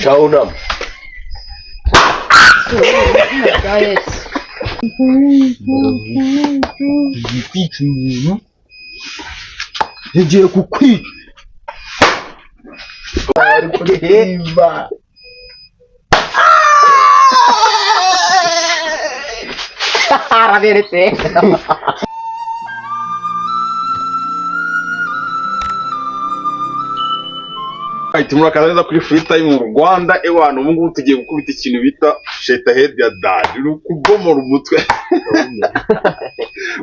Ciao nam. Igiti umuntu yagiye kukwica. Ari kurihimba. Araberetse. Tumura kaneza kuri free time mu Rwanda ewana ubu ngubu tugiye gukubita ikintu bita sheta head ya dad rukugomora umutwe.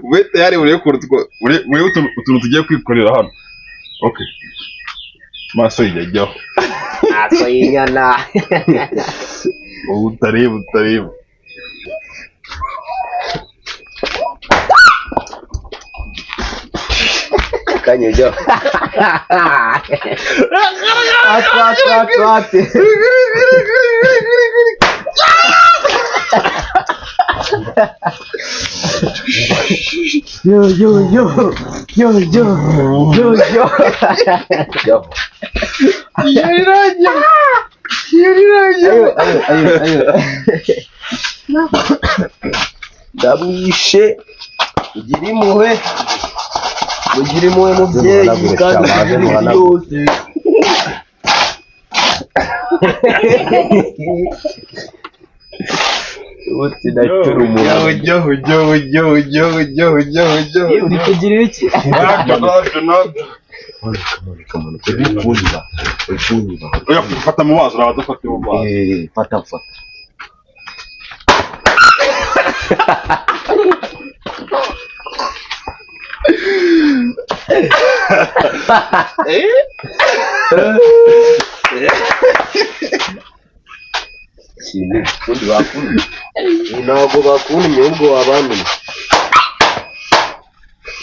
Wete yari uri utuntu tugiye kwikorera hano. Okay. Maso yijyaho. Maso yinyana. Utareba. Kanyo. At. Yo. Ayo. Damwishe. Ugiri muhe mubyeyi kandi yose. Uti ndacyura umuntu. Yo. Uri kugira iki? Oya fata mu mazi urabadufata mu mazi. Fata. Kundi bakunda. Ntabwo bakunda imyungu wabamenya.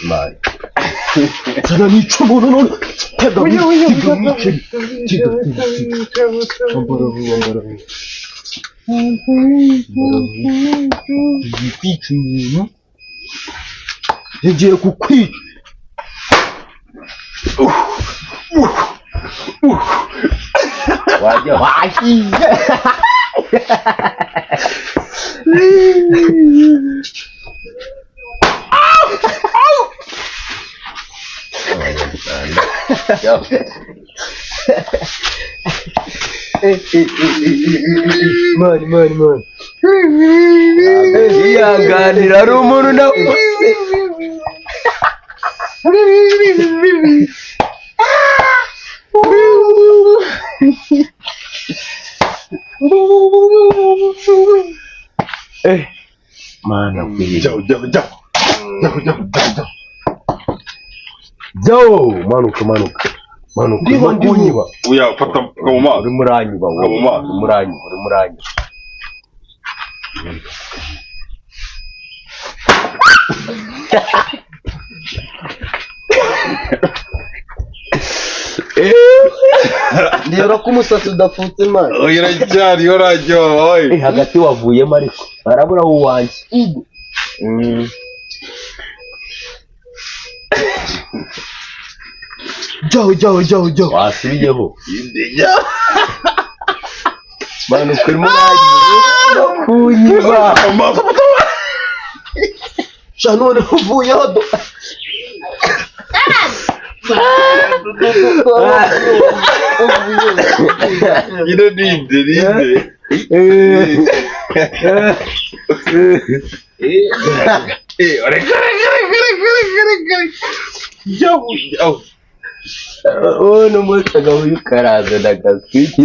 Mari. Sana nicumu none. Tega wice. Ambara. Igiti umuntu yagiye kukwica. Wajya wahiye. Man. Yihanganira ari umuntu nawe. Mana kwiye. Jao, manuka. Kunyiba. Uya fata mu mazi. Uri muranyiba. Uri muranyiba. Ndeba ko umusatsi udafutse man. Oya iracyari yorajyo. Hagati wavuyemo ariko arabura uwanjye. Jao. Wasubiyeho. Manu kurimo nagiye kunyiba. Shanone uvuyeho do. Yine ninde. Oreka. Yo. Oh, no mustaga uyukaraza ndakaswiki.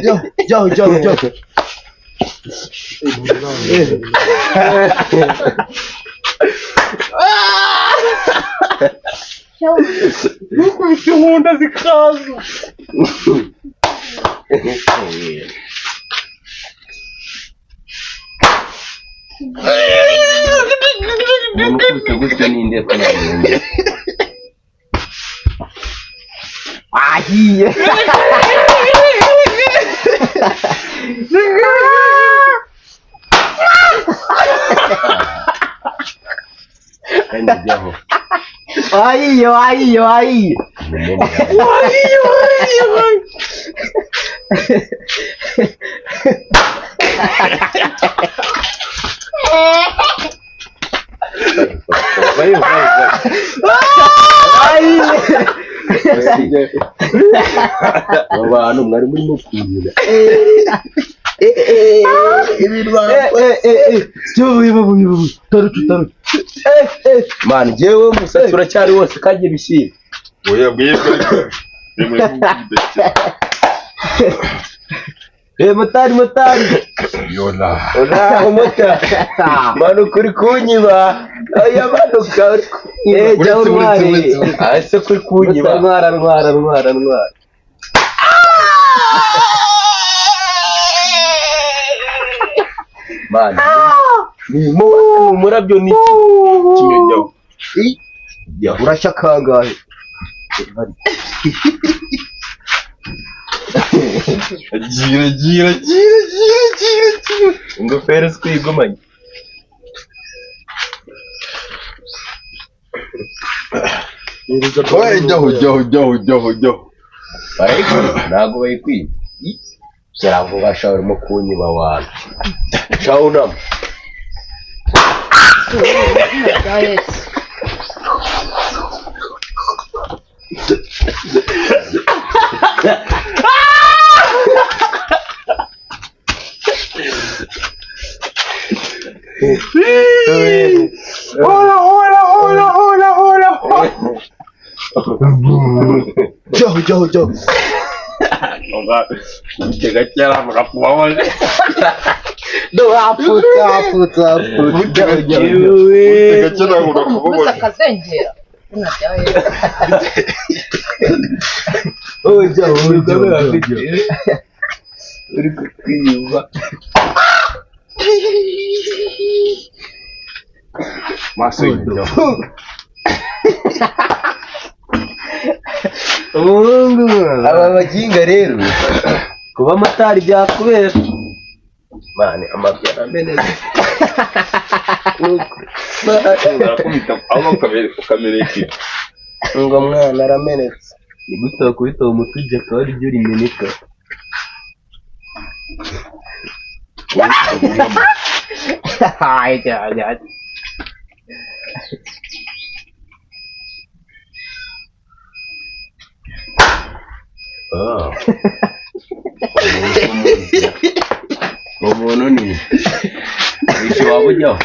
Yo. Nukubise nkunda zikaza. Nukubise gutya ninde kanyamenge. ahiye ahiye abantu mwari murimo kunyura mani jewe umusatsi uracyari wose kagira ishyira oya bwibwe motari yola umota manuka uri kunyiba oya manuka jya urware ese kuri kunyiba ntwara mani umurabyo ni kinyonyo urashya kangahe gira ingofero twigumanye oya jyaho ntabwo bayikwiye kiravuga shaho urimo kunyiba wawe shaho unama Jauh. Jaga cara merapuan. Doa puta. Jauh. Jaga cara udah Masa kazengera. Oh jauh. Uri kutiba. Masih jauh. Aba baginga rero kuba amatari byakubera mane amabyara amenetse Ukamereki ngo mwana aramenetse ni gute wakubita umutwe ujya akaba ari byo rimeneka umuntu ni wishe waba ujyaho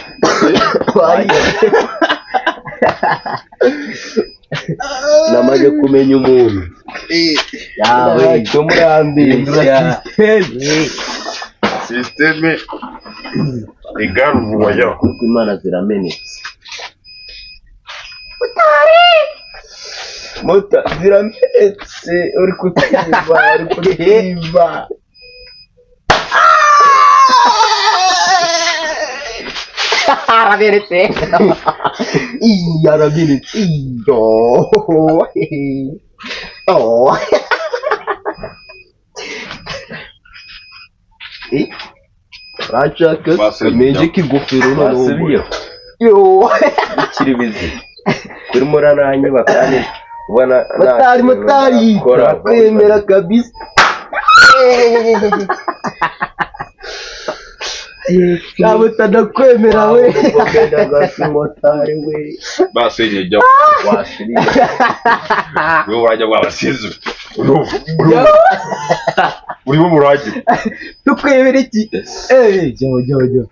namaze kumenya umuntu yawe tumurambisha Sisteme égale voyant. kuko imana ziramenetse mota ziramenetse uri kutiba aramenetse aramenetse urashaka kamenje k'ingofero noneho ikiri bizima turimo urananyuba kandi ubona motari kwemera kabisa ntabwo utanakwemera we motari we Basenye jya wasiriye wewe wajya wabasize urimo murage tukwemera iki jya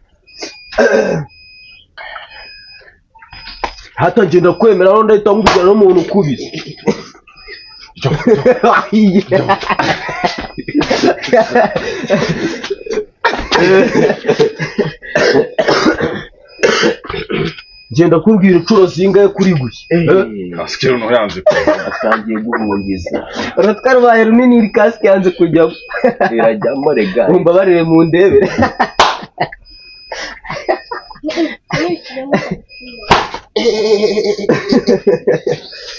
hata ngenda kwemera aho ndahita ngujyana n'umuntu ukubise ngenda kubwira inshuro zingahe kuri gushya asikero no yanze atangiye guhungiza uratwarwaye runini iri kasike yanze kujyamo irajyamo rega mumbabarire mu ndebere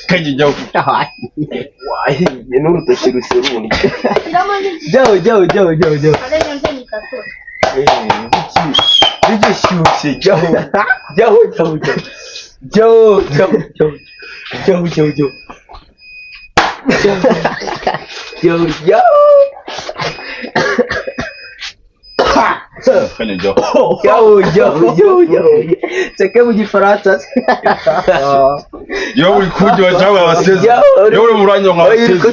kajya kijyaho. Wahiye n'urutoki ruserundi. Jyaho. Bigishyushye jyaho. Seke mu gifaransa. Yo uri kujya cyangwa abaseze. Yo uri muranyo nk'abaseze.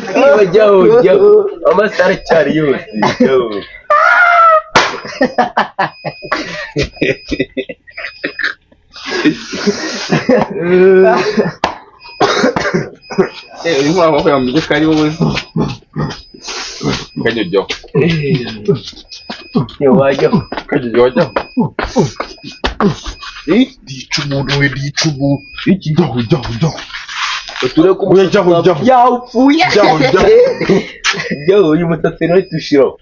Jyaho. Amasara cyari yose. Jyaho. Uyu mwana wako yambye kari wowe. Kajyo. Yo wajyaho. Kajyo. Dicumu. Iki jyaho. Ture ku jyaho. Yapfuye. Jyaho uyu mutatsi no tushiro.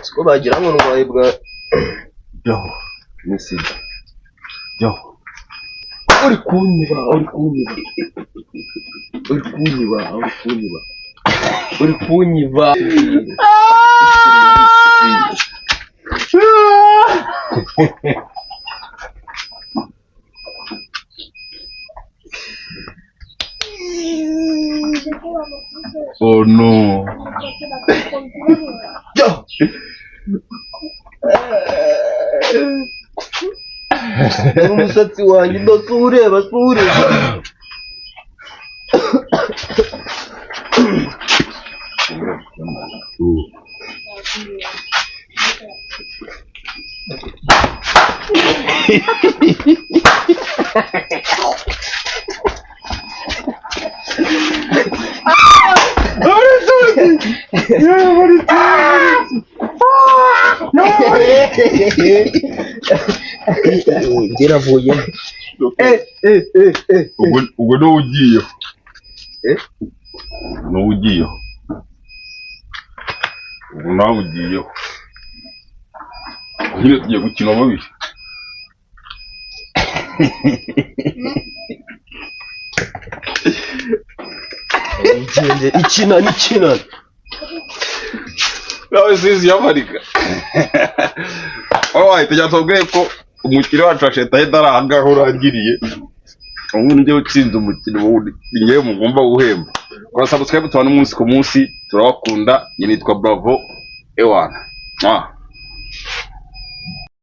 Siko bagira ngo n'ubaye bwa Jyaho. Messi. Jyaho. Uri kunyiba. Oh no. Umusatsi wanjye ndasure. Geravuye. Ubwo no ugiye. No ugiye. Ubwo nawe ugiye. Ugiye tugiye gukina babiri. Ikina. Nawe zizi yamarika. Alright, tujya tubwire ko umukino wacu wa Sheta Head ari ahangaho urangiriye. Ubu njye utsinze umukino wundi ngiye mugomba guhemba. Kora subscribe tubane umunsi ku munsi, turabakunda. Nitwa Bravo Ewana.